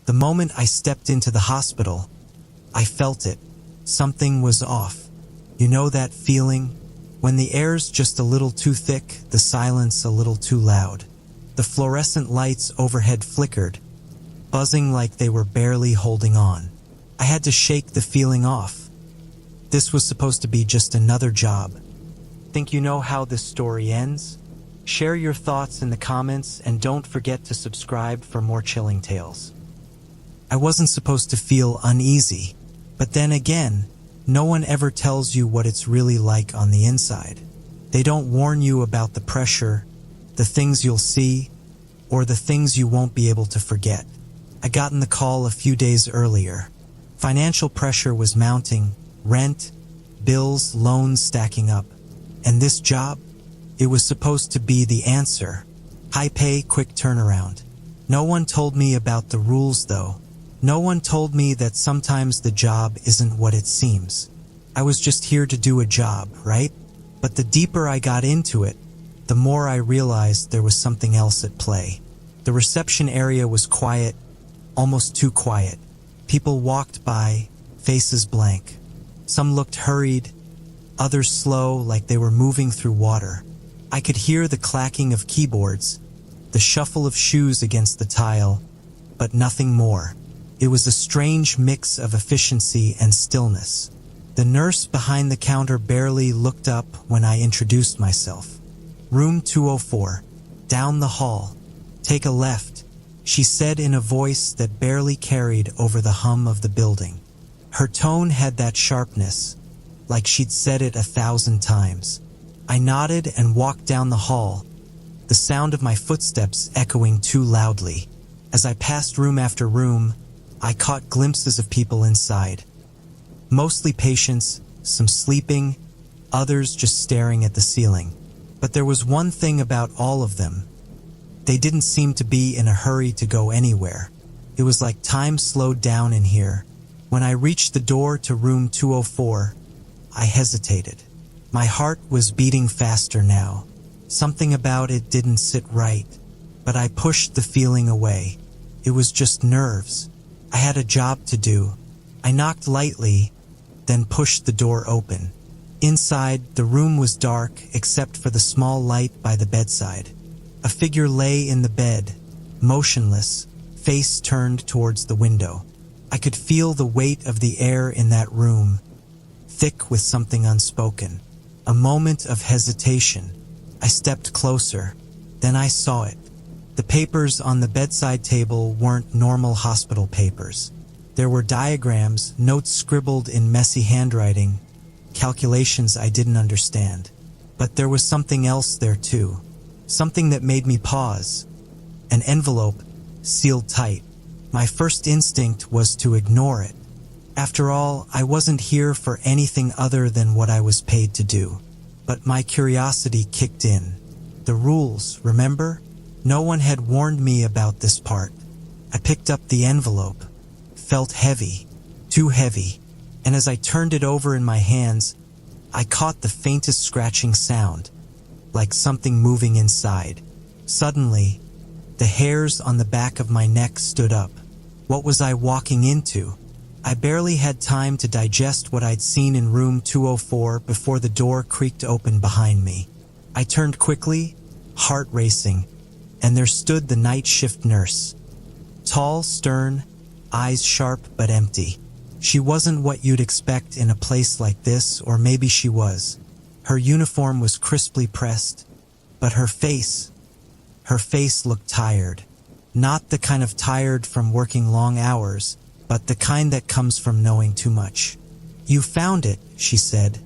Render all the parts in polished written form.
The moment I stepped into the hospital, I felt it. Something was off. You know that feeling? When the air's just a little too thick, the silence a little too loud. The fluorescent lights overhead flickered, buzzing like they were barely holding on. I had to shake the feeling off. This was supposed to be just another job. Think you know how this story ends? Share your thoughts in the comments and don't forget to subscribe for more chilling tales. I wasn't supposed to feel uneasy, but then again, no one ever tells you what it's really like on the inside. They don't warn you about the pressure, the things you'll see, or the things you won't be able to forget. I gotten the call a few days earlier. Financial pressure was mounting, rent, bills, loans stacking up. And this job? It was supposed to be the answer. High pay, quick turnaround. No one told me about the rules though. No one told me that sometimes the job isn't what it seems. I was just here to do a job, right? But the deeper I got into it, the more I realized there was something else at play. The reception area was quiet, almost too quiet. People walked by, faces blank. Some looked hurried, others slow, like they were moving through water. I could hear the clacking of keyboards, the shuffle of shoes against the tile, but nothing more. It was a strange mix of efficiency and stillness. The nurse behind the counter barely looked up when I introduced myself. Room 204, down the hall. Take a left, she said in a voice that barely carried over the hum of the building. Her tone had that sharpness, like she'd said it 1,000 times. I nodded and walked down the hall, the sound of my footsteps echoing too loudly. As I passed room after room, I caught glimpses of people inside. Mostly patients, some sleeping, others just staring at the ceiling. But there was one thing about all of them. They didn't seem to be in a hurry to go anywhere. It was like time slowed down in here. When I reached the door to room 204, I hesitated. My heart was beating faster now. Something about it didn't sit right, but I pushed the feeling away. It was just nerves. I had a job to do. I knocked lightly, then pushed the door open. Inside, the room was dark except for the small light by the bedside. A figure lay in the bed, motionless, face turned towards the window. I could feel the weight of the air in that room, thick with something unspoken. A moment of hesitation. I stepped closer. Then I saw it. The papers on the bedside table weren't normal hospital papers. There were diagrams, notes scribbled in messy handwriting, calculations I didn't understand. But there was something else there too. Something that made me pause. An envelope, sealed tight. My first instinct was to ignore it. After all, I wasn't here for anything other than what I was paid to do. But my curiosity kicked in. The rules, remember? No one had warned me about this part. I picked up the envelope. Felt heavy. Too heavy. And as I turned it over in my hands, I caught the faintest scratching sound, like something moving inside. Suddenly, the hairs on the back of my neck stood up. What was I walking into? I barely had time to digest what I'd seen in room 204 before the door creaked open behind me. I turned quickly, heart racing, and there stood the night shift nurse. Tall, stern, eyes sharp but empty. She wasn't what you'd expect in a place like this, or maybe she was. Her uniform was crisply pressed, but her face looked tired. Not the kind of tired from working long hours, but the kind that comes from knowing too much. You found it, she said,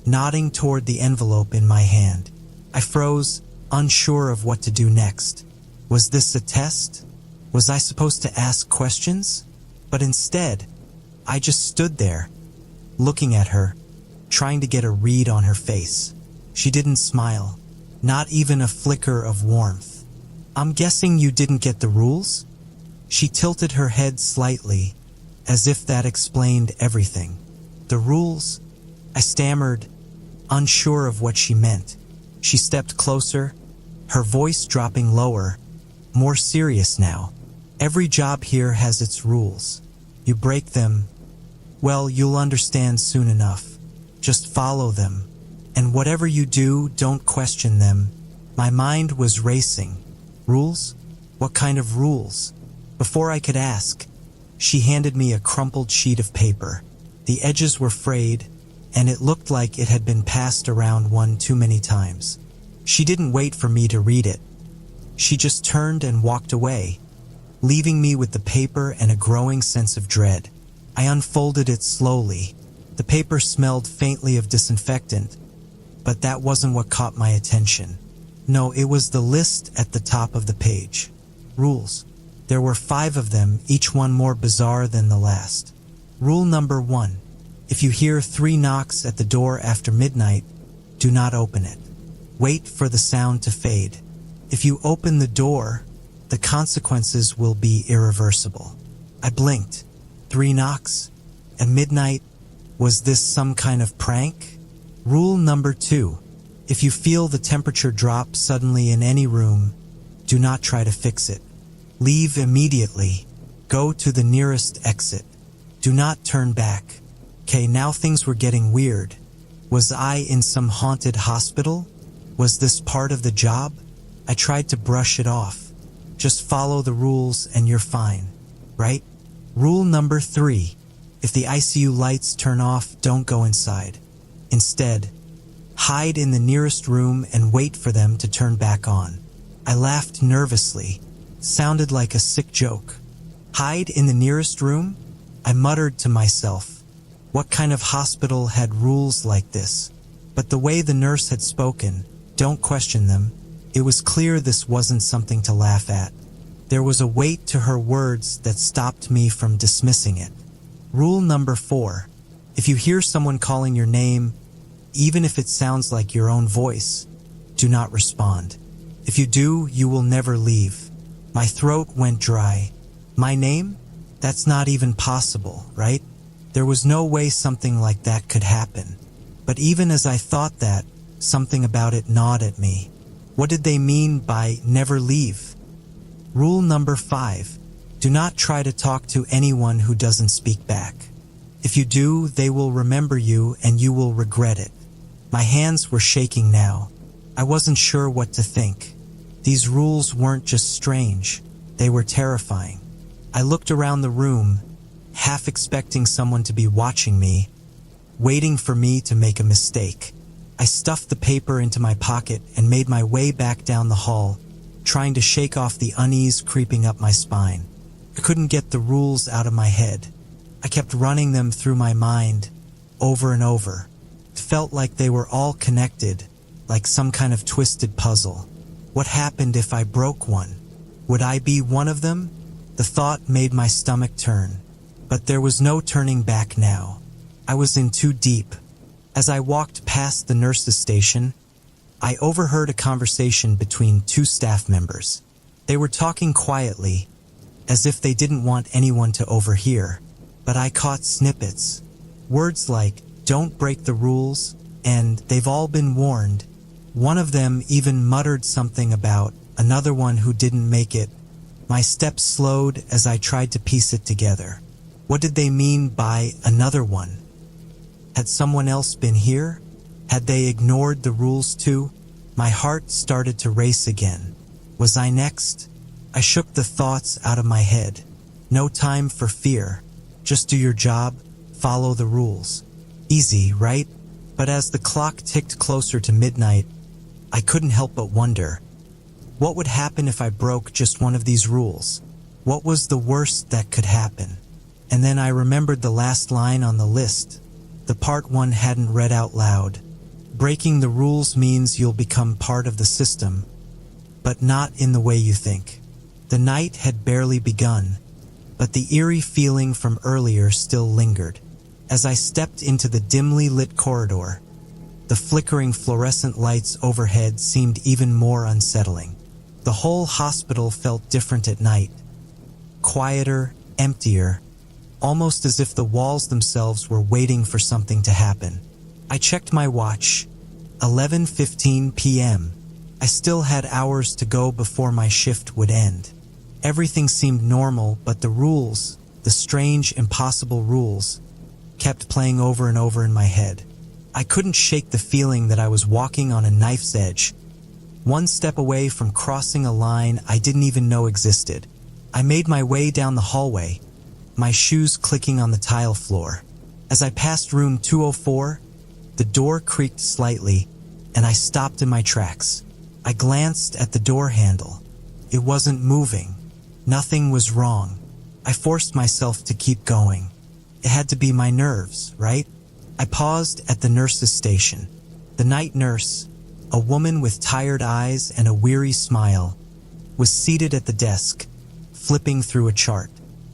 nodding toward the envelope in my hand. I froze, unsure of what to do next. Was this a test? Was I supposed to ask questions? But instead, I just stood there, looking at her, trying to get a read on her face. She didn't smile, not even a flicker of warmth. I'm guessing you didn't get the rules? She tilted her head slightly, as if that explained everything. The rules? I stammered, unsure of what she meant. She stepped closer, her voice dropping lower, more serious now. Every job here has its rules. You break them, well, you'll understand soon enough. Just follow them. And whatever you do, don't question them. My mind was racing. Rules? What kind of rules? Before I could ask, she handed me a crumpled sheet of paper. The edges were frayed, and it looked like it had been passed around one too many times. She didn't wait for me to read it. She just turned and walked away, leaving me with the paper and a growing sense of dread. I unfolded it slowly. The paper smelled faintly of disinfectant, but that wasn't what caught my attention. No, it was the list at the top of the page. Rules. There were 5 of them, each one more bizarre than the last. Rule number 1. If you hear 3 knocks at the door after midnight, do not open it. Wait for the sound to fade. If you open the door, the consequences will be irreversible. I blinked. 3 knocks? At midnight? Was this some kind of prank? Rule number 2. If you feel the temperature drop suddenly in any room, do not try to fix it. Leave immediately. Go to the nearest exit. Do not turn back. Okay, now things were getting weird. Was I in some haunted hospital? Was this part of the job? I tried to brush it off. Just follow the rules and you're fine, right? Rule number 3. If the ICU lights turn off, don't go inside. Instead, hide in the nearest room and wait for them to turn back on. I laughed nervously. Sounded like a sick joke. Hide in the nearest room? I muttered to myself. What kind of hospital had rules like this? But the way the nurse had spoken, don't question them, it was clear this wasn't something to laugh at. There was a weight to her words that stopped me from dismissing it. Rule number 4. If you hear someone calling your name, even if it sounds like your own voice, do not respond. If you do, you will never leave. My throat went dry. My name? That's not even possible, right? There was no way something like that could happen. But even as I thought that, something about it gnawed at me. What did they mean by never leave? Rule number 5. Do not try to talk to anyone who doesn't speak back. If you do, they will remember you and you will regret it. My hands were shaking now. I wasn't sure what to think. These rules weren't just strange, they were terrifying. I looked around the room, half expecting someone to be watching me, waiting for me to make a mistake. I stuffed the paper into my pocket and made my way back down the hall, trying to shake off the unease creeping up my spine. I couldn't get the rules out of my head. I kept running them through my mind, over and over. It felt like they were all connected, like some kind of twisted puzzle. What happened if I broke one? Would I be one of them? The thought made my stomach turn. But there was no turning back now. I was in too deep. As I walked past the nurse's station, I overheard a conversation between 2 staff members. They were talking quietly, as if they didn't want anyone to overhear. But I caught snippets. Words like, "Don't break the rules," and "They've all been warned." One of them even muttered something about another one who didn't make it. My steps slowed as I tried to piece it together. What did they mean by another one? Had someone else been here? Had they ignored the rules too? My heart started to race again. Was I next? I shook the thoughts out of my head. No time for fear. Just do your job, follow the rules. Easy, right? But as the clock ticked closer to midnight, I couldn't help but wonder, what would happen if I broke just one of these rules? What was the worst that could happen? And then I remembered the last line on the list, the part one hadn't read out loud. Breaking the rules means you'll become part of the system, but not in the way you think. The night had barely begun, but the eerie feeling from earlier still lingered. As I stepped into the dimly lit corridor, the flickering fluorescent lights overhead seemed even more unsettling. The whole hospital felt different at night. Quieter, emptier, almost as if the walls themselves were waiting for something to happen. I checked my watch. 11:15 p.m. I still had hours to go before my shift would end. Everything seemed normal, but the rules, the strange, impossible rules, kept playing over and over in my head. I couldn't shake the feeling that I was walking on a knife's edge, one step away from crossing a line I didn't even know existed. I made my way down the hallway, my shoes clicking on the tile floor. As I passed room 204, the door creaked slightly, and I stopped in my tracks. I glanced at the door handle. It wasn't moving. Nothing was wrong. I forced myself to keep going. It had to be my nerves, right? I paused at the nurse's station. The night nurse, a woman with tired eyes and a weary smile, was seated at the desk, flipping through a chart.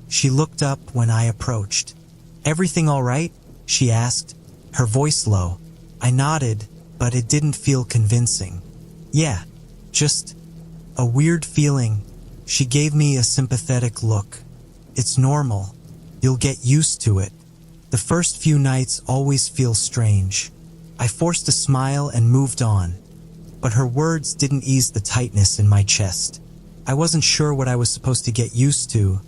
She looked up when I approached. "Everything all right?" she asked, her voice low. I nodded, but it didn't feel convincing. "Yeah, just a weird feeling." She gave me a sympathetic look. "It's normal. You'll get used to it. The first few nights always feel strange." I forced a smile and moved on, but her words didn't ease the tightness in my chest. I wasn't sure what I was supposed to get used to,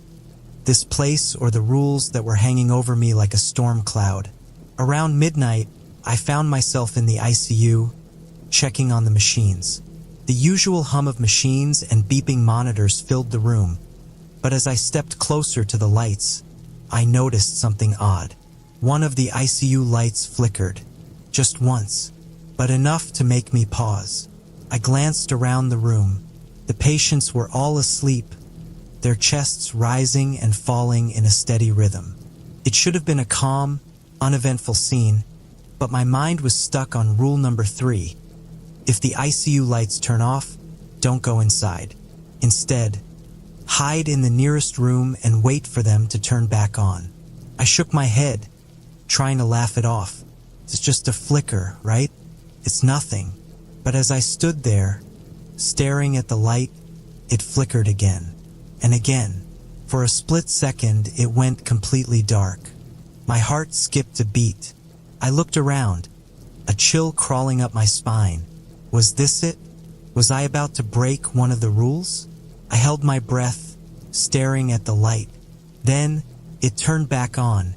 this place or the rules that were hanging over me like a storm cloud. Around midnight, I found myself in the ICU, checking on the machines. The usual hum of machines and beeping monitors filled the room, but as I stepped closer to the lights, I noticed something odd. One of the ICU lights flickered, just once, but enough to make me pause. I glanced around the room. The patients were all asleep, their chests rising and falling in a steady rhythm. It should have been a calm, uneventful scene, but my mind was stuck on rule number 3. If the ICU lights turn off, don't go inside. Instead, hide in the nearest room and wait for them to turn back on. I shook my head, trying to laugh it off. It's just a flicker, right? It's nothing. But as I stood there, staring at the light, it flickered again, and again. For a split second, it went completely dark. My heart skipped a beat. I looked around, a chill crawling up my spine. Was this it? Was I about to break one of the rules? I held my breath, staring at the light. Then, it turned back on,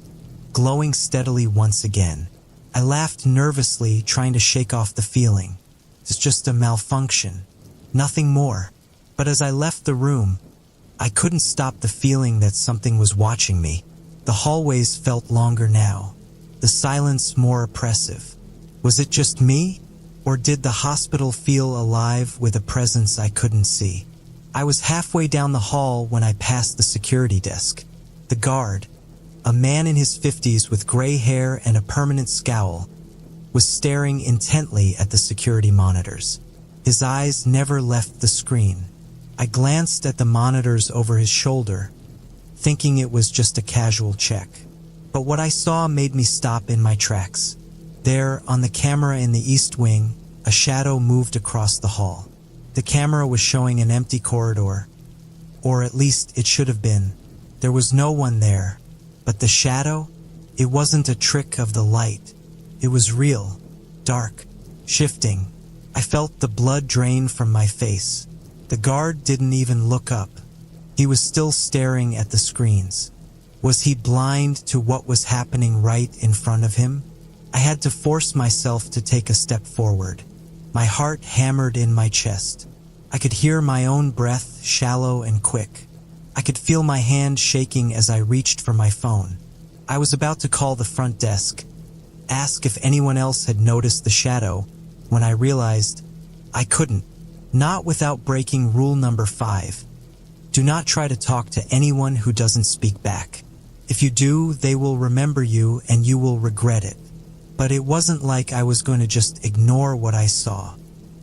glowing steadily once again. I laughed nervously, trying to shake off the feeling. It's just a malfunction, nothing more. But as I left the room, I couldn't stop the feeling that something was watching me. The hallways felt longer now, the silence more oppressive. Was it just me, or did the hospital feel alive with a presence I couldn't see? I was halfway down the hall when I passed the security desk. The guard, a man in his 50s with gray hair and a permanent scowl, was staring intently at the security monitors. His eyes never left the screen. I glanced at the monitors over his shoulder, thinking it was just a casual check. But what I saw made me stop in my tracks. There, on the camera in the east wing, a shadow moved across the hall. The camera was showing an empty corridor, or at least it should have been. There was no one there, but the shadow, it wasn't a trick of the light. It was real, dark, shifting. I felt the blood drain from my face. The guard didn't even look up. He was still staring at the screens. Was he blind to what was happening right in front of him? I had to force myself to take a step forward. My heart hammered in my chest. I could hear my own breath, shallow and quick. I could feel my hand shaking as I reached for my phone. I was about to call the front desk, ask if anyone else had noticed the shadow, when I realized I couldn't. Not without breaking rule number 5. Do not try to talk to anyone who doesn't speak back. If you do, they will remember you and you will regret it. But it wasn't like I was going to just ignore what I saw.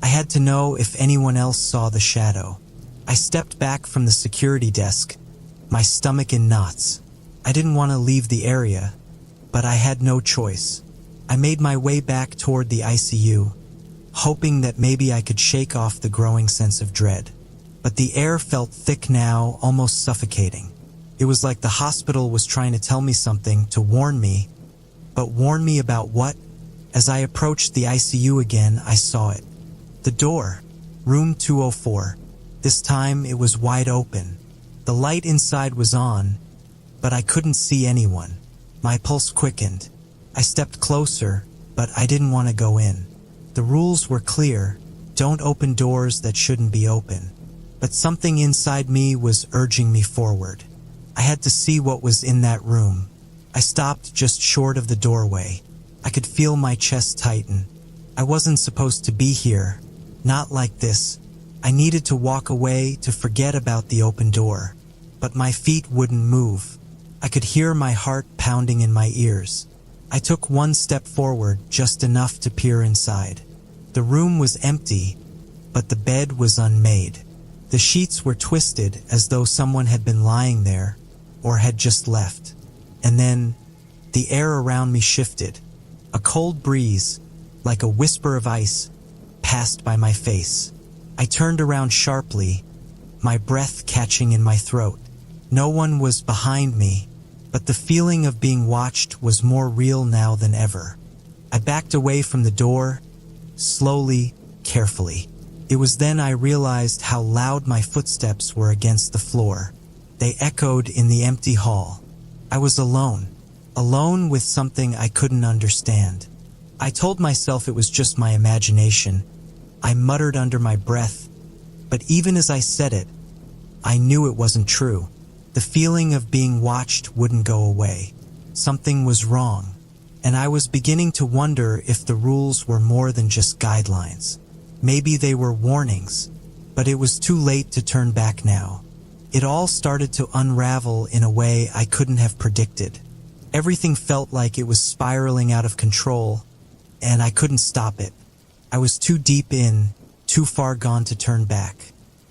I had to know if anyone else saw the shadow. I stepped back from the security desk, my stomach in knots. I didn't want to leave the area, but I had no choice. I made my way back toward the ICU, hoping that maybe I could shake off the growing sense of dread. But the air felt thick now, almost suffocating. It was like the hospital was trying to tell me something, to warn me. But warn me about what? As I approached the ICU again, I saw it. The door, room 204. This time it was wide open. The light inside was on, but I couldn't see anyone. My pulse quickened. I stepped closer, but I didn't want to go in. The rules were clear: don't open doors that shouldn't be open. But something inside me was urging me forward. I had to see what was in that room. I stopped just short of the doorway. I could feel my chest tighten. I wasn't supposed to be here. Not like this. I needed to walk away, to forget about the open door. But my feet wouldn't move. I could hear my heart pounding in my ears. I took one step forward, just enough to peer inside. The room was empty, but the bed was unmade. The sheets were twisted, as though someone had been lying there, or had just left. And then, the air around me shifted. A cold breeze, like a whisper of ice, passed by my face. I turned around sharply, my breath catching in my throat. No one was behind me, but the feeling of being watched was more real now than ever. I backed away from the door, slowly, carefully. It was then I realized how loud my footsteps were against the floor. They echoed in the empty hall. I was alone. Alone with something I couldn't understand. I told myself it was just my imagination. I muttered under my breath, but even as I said it, I knew it wasn't true. The feeling of being watched wouldn't go away. Something was wrong, and I was beginning to wonder if the rules were more than just guidelines. Maybe they were warnings, but it was too late to turn back now. It all started to unravel in a way I couldn't have predicted. Everything felt like it was spiraling out of control, and I couldn't stop it. I was too deep in, too far gone to turn back.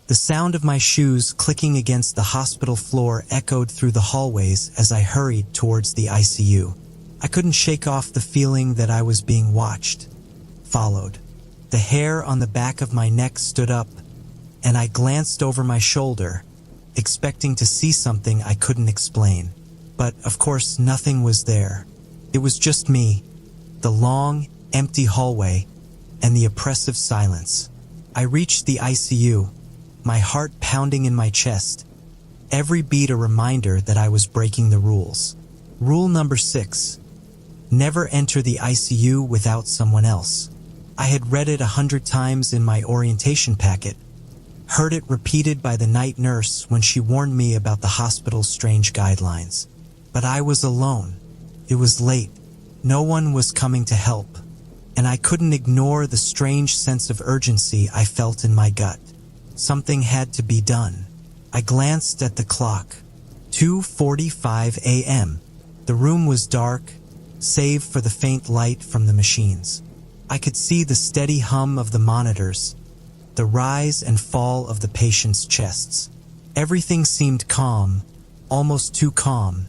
The sound of my shoes clicking against the hospital floor echoed through the hallways as I hurried towards the ICU. I couldn't shake off the feeling that I was being watched, followed. The hair on the back of my neck stood up, and I glanced over my shoulder, expecting to see something I couldn't explain. But, of course, nothing was there. It was just me, the long, empty hallway, and the oppressive silence. I reached the ICU, my heart pounding in my chest, every beat a reminder that I was breaking the rules. Rule number 6. Never enter the ICU without someone else. I had read it 100 times in my orientation packet, heard it repeated by the night nurse when she warned me about the hospital's strange guidelines. But I was alone. It was late. No one was coming to help, and I couldn't ignore the strange sense of urgency I felt in my gut. Something had to be done. I glanced at the clock. 2:45 a.m. The room was dark, save for the faint light from the machines. I could see the steady hum of the monitors, the rise and fall of the patients' chests. Everything seemed calm, almost too calm,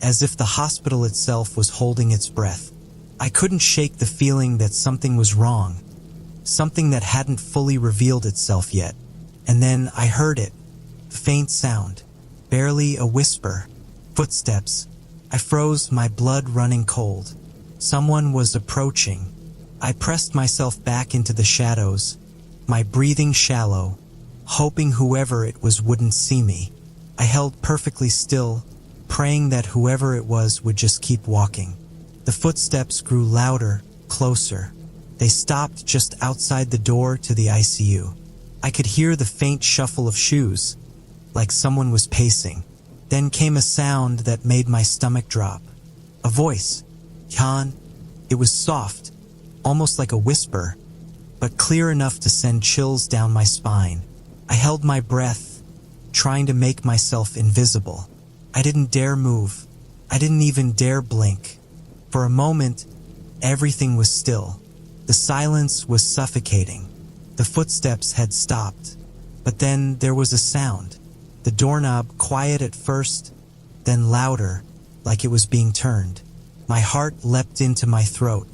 as if the hospital itself was holding its breath. I couldn't shake the feeling that something was wrong, something that hadn't fully revealed itself yet. And then I heard it, a faint sound, barely a whisper, footsteps. I froze, my blood running cold. Someone was approaching. I pressed myself back into the shadows, my breathing shallow, hoping whoever it was wouldn't see me. I held perfectly still, praying that whoever it was would just keep walking. The footsteps grew louder, closer. They stopped just outside the door to the ICU. I could hear the faint shuffle of shoes, like someone was pacing. Then came a sound that made my stomach drop. A voice. "Jan." It was soft, almost like a whisper, but clear enough to send chills down my spine. I held my breath, trying to make myself invisible. I didn't dare move. I didn't even dare blink. For a moment, everything was still. The silence was suffocating. The footsteps had stopped. But then there was a sound. The doorknob, quiet at first, then louder, like it was being turned. My heart leapt into my throat.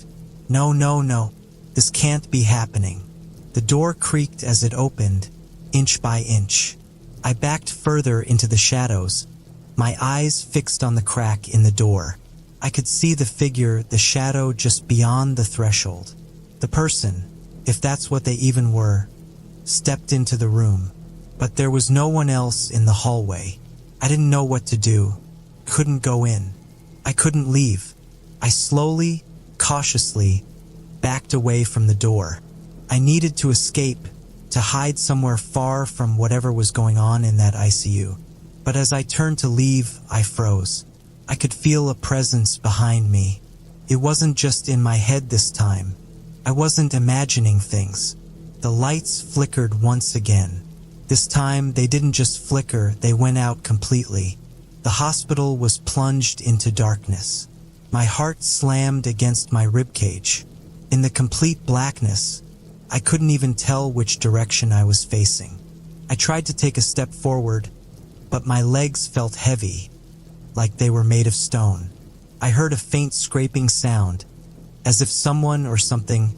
No, no, no. This can't be happening. The door creaked as it opened, inch by inch. I backed further into the shadows, my eyes fixed on the crack in the door. I could see the figure, the shadow just beyond the threshold. The person, if that's what they even were, stepped into the room. But there was no one else in the hallway. I didn't know what to do. Couldn't go in. I couldn't leave. I slowly, cautiously, backed away from the door. I needed to escape, to hide somewhere far from whatever was going on in that ICU. But as I turned to leave, I froze. I could feel a presence behind me. It wasn't just in my head this time. I wasn't imagining things. The lights flickered once again. This time, they didn't just flicker, they went out completely. The hospital was plunged into darkness. My heart slammed against my ribcage. In the complete blackness, I couldn't even tell which direction I was facing. I tried to take a step forward, but my legs felt heavy, like they were made of stone. I heard a faint scraping sound, as if someone or something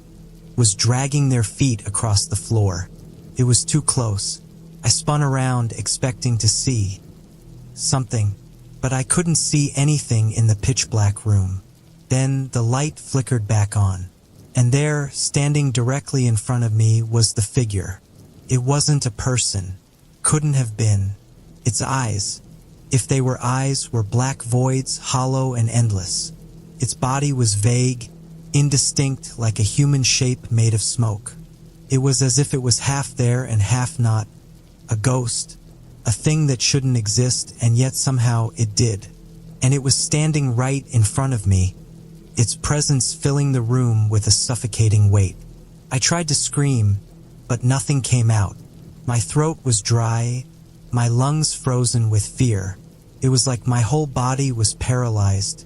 was dragging their feet across the floor. It was too close. I spun around, expecting to see something, but I couldn't see anything in the pitch-black room. Then the light flickered back on, and there, standing directly in front of me, was the figure. It wasn't a person. Couldn't have been. Its eyes, if they were eyes, were black voids, hollow and endless. Its body was vague, indistinct, like a human shape made of smoke. It was as if it was half there and half not. A ghost, a thing that shouldn't exist, and yet somehow it did. And it was standing right in front of me, its presence filling the room with a suffocating weight. I tried to scream, but nothing came out. My throat was dry, my lungs frozen with fear. It was like my whole body was paralyzed,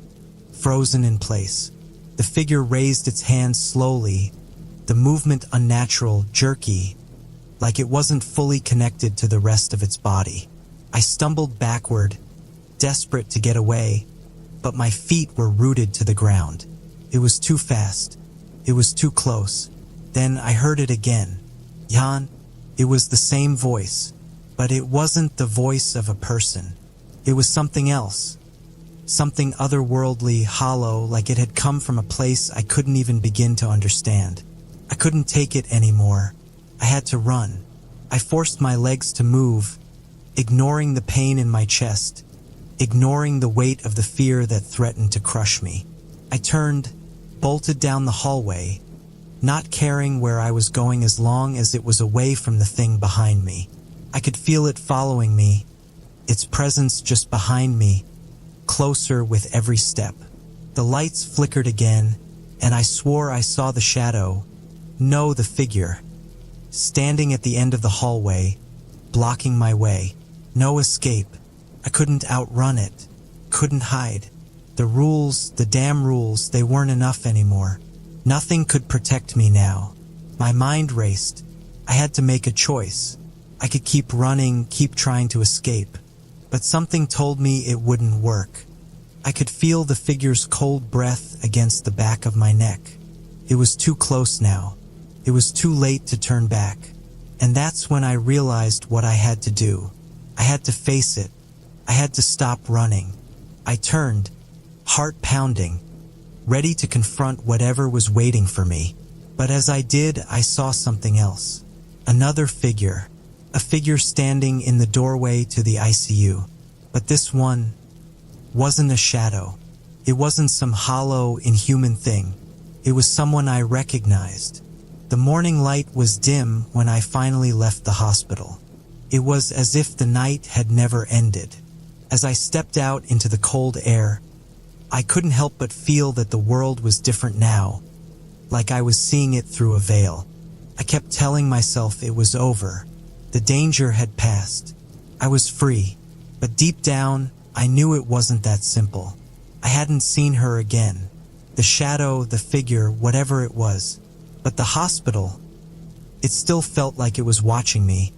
frozen in place. The figure raised its hands slowly, the movement unnatural, jerky, like it wasn't fully connected to the rest of its body. I stumbled backward, desperate to get away, but my feet were rooted to the ground. It was too fast. It was too close. Then I heard it again. Jan. It was the same voice, but it wasn't the voice of a person. It was something else. Something otherworldly, hollow, like it had come from a place I couldn't even begin to understand. I couldn't take it anymore. I had to run. I forced my legs to move, ignoring the pain in my chest, ignoring the weight of the fear that threatened to crush me. I turned, bolted down the hallway, not caring where I was going as long as it was away from the thing behind me. I could feel it following me, its presence just behind me, closer with every step. The lights flickered again, and I swore I saw the shadow, no, the figure, standing at the end of the hallway, blocking my way. No escape. I couldn't outrun it, couldn't hide. The rules, the damn rules, they weren't enough anymore. Nothing could protect me now. My mind raced. I had to make a choice. I could keep running, keep trying to escape. But something told me it wouldn't work. I could feel the figure's cold breath against the back of my neck. It was too close now. It was too late to turn back. And that's when I realized what I had to do. I had to face it. I had to stop running. I turned, heart pounding, ready to confront whatever was waiting for me. But as I did, I saw something else. Another figure. A figure standing in the doorway to the ICU. But this one wasn't a shadow. It wasn't some hollow, inhuman thing. It was someone I recognized. The morning light was dim when I finally left the hospital. It was as if the night had never ended. As I stepped out into the cold air, I couldn't help but feel that the world was different now, like I was seeing it through a veil. I kept telling myself it was over. The danger had passed. I was free. But deep down, I knew it wasn't that simple. I hadn't seen her again. The shadow, the figure, whatever it was. But the hospital, it still felt like it was watching me,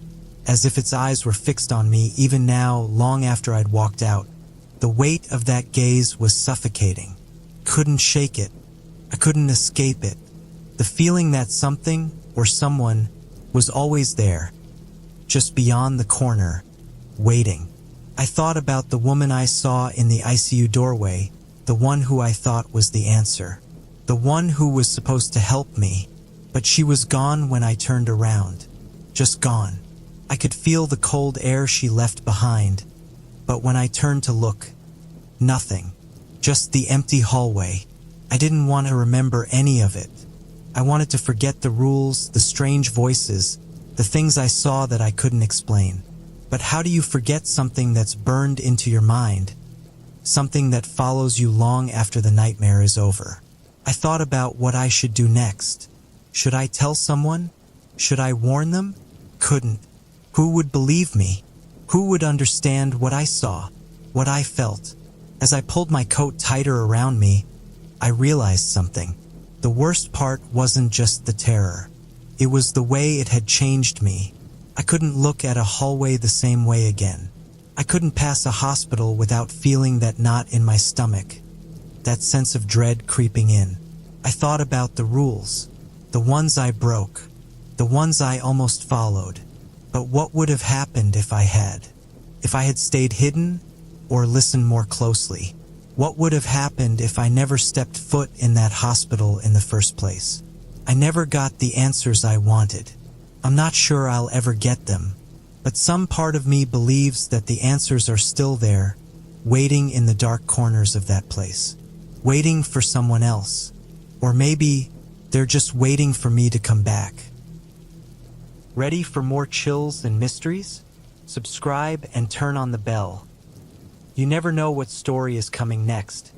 as if its eyes were fixed on me even now, long after I'd walked out. The weight of that gaze was suffocating. Couldn't shake it. I couldn't escape it. The feeling that something or someone was always there, just beyond the corner, waiting. I thought about the woman I saw in the ICU doorway, the one who I thought was the answer, the one who was supposed to help me. But she was gone when I turned around. Just gone. I could feel the cold air she left behind, But when I turned to look, nothing. Just the empty hallway. I didn't want to remember any of it. I wanted to forget the rules, the strange voices, the things I saw that I couldn't explain. But how do you forget something that's burned into your mind? Something that follows you long after the nightmare is over. I thought about what I should do next. Should I tell someone? Should I warn them? Couldn't. Who would believe me? Who would understand what I saw, what I felt? As I pulled my coat tighter around me, I realized something. The worst part wasn't just the terror. It was the way it had changed me. I couldn't look at a hallway the same way again. I couldn't pass a hospital without feeling that knot in my stomach, that sense of dread creeping in. I thought about the rules, the ones I broke, the ones I almost followed. But what would have happened if I had? If I had stayed hidden or listened more closely? What would have happened if I never stepped foot in that hospital in the first place? I never got the answers I wanted. I'm not sure I'll ever get them, but some part of me believes that the answers are still there, waiting in the dark corners of that place, waiting for someone else. Or maybe they're just waiting for me to come back. Ready for more chills and mysteries? Subscribe and turn on the bell. You never know what story is coming next.